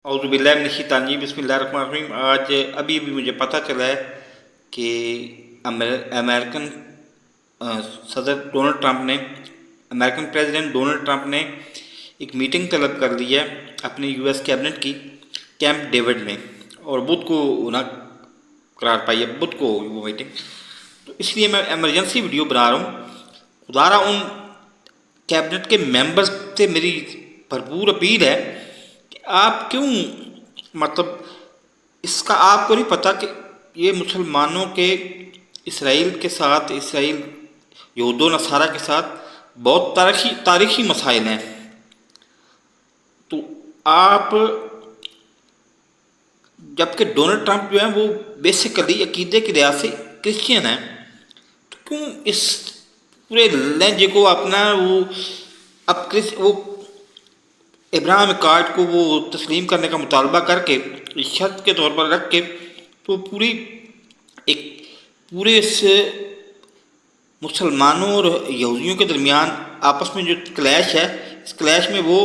اعوذ باللہ من الشیطان الرجیم بسم اللہ الرحمن الرحیم۔ آج ابھی مجھے پتہ چلا ہے کہ امریکن صدر ڈونلڈ ٹرمپ نے امریکن پریزیڈنٹ ڈونلڈ ٹرمپ نے ایک میٹنگ طلب کر لی ہے اپنی یو ایس کیبنٹ کی کیمپ ڈیوڈ میں، اور بدھ کو نہ قرار پائی ہے، بدھ کو وہ میٹنگ۔ تو اس لیے میں ایمرجنسی ویڈیو بنا رہا ہوں۔ خدا رہا ان کیبنٹ کے ممبرز سے میری بھرپور اپیل ہے کہ آپ کیوں اس کا آپ کو نہیں پتہ کہ یہ مسلمانوں کے اسرائیل کے ساتھ، اسرائیل یہود و نصارہ کے ساتھ بہت تاریخی مسائل ہیں۔ تو آپ جبکہ ڈونلڈ ٹرمپ جو ہیں وہ بیسیکلی عقیدے کے لحاظ سے کرسچین ہیں، تو کیوں اس پورے لہجے کو اپنا وہ ابراہیم کارڈ کو وہ تسلیم کرنے کا مطالبہ کر کے شرط کے طور پر رکھ کے تو پورے اس مسلمانوں اور یہودیوں کے درمیان آپس میں جو کلیش ہے، اس کلیش میں وہ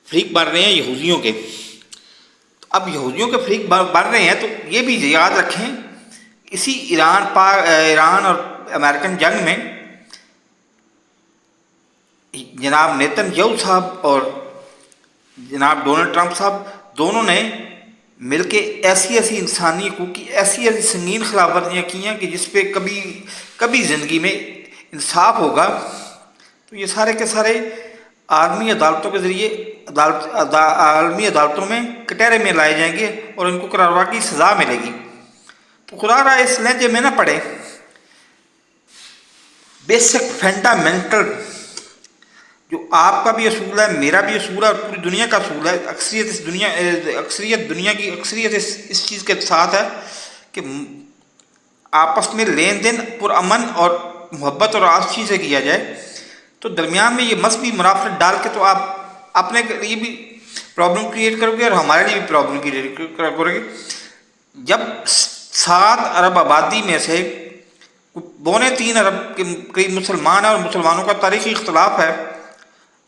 فریق بڑھ رہے ہیں یہودیوں کے۔ اب یہودیوں کے فریق بڑھ رہے ہیں تو یہ بھی یاد رکھیں، اسی ایران اور امریکن جنگ میں جناب نیتن یاہو صاحب اور جناب ڈونلڈ ٹرمپ صاحب دونوں نے مل کے ایسی انسانی حقوق کی ایسی سنگین خلاف ورزیاں کی ہیں کہ جس پہ کبھی زندگی میں انصاف ہوگا تو یہ سارے کے سارے عالمی عدالتوں کے ذریعے عالمی عدالتوں میں کٹہرے میں لائے جائیں گے اور ان کو قرار کی سزا ملے گی۔ تو خدا رہا اس لہجے میں نہ پڑے، بیسک فنڈامنٹل جو آپ کا بھی اصول ہے، میرا بھی اصول ہے اور پوری دنیا کا اصول ہے، دنیا کی اکثریت اس چیز کے ساتھ ہے کہ آپس میں لین دین پرامن اور محبت اور آشتی سے کیا جائے۔ تو درمیان میں یہ مذہبی منافرت ڈال کے تو آپ اپنے لیے بھی پرابلم کریٹ کرو گے اور ہمارے لیے بھی پرابلم کریٹ کرو گے۔ جب 7 ارب آبادی میں سے 2.25 ارب کے قریب مسلمان ہیں اور مسلمانوں کا تاریخی اختلاف ہے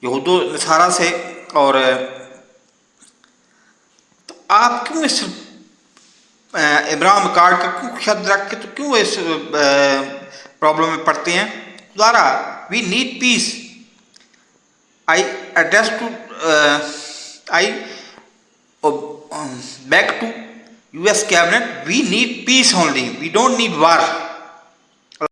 یہود و نصارہ سے، اور تو آپ کیوں اس ابراہیم کارڈ کا کیوں شد رکھ کے تو کیوں اس پرابلم میں پڑتے ہیں؟ خدا we need peace. Back to US cabinet, we need peace only, we don't need war.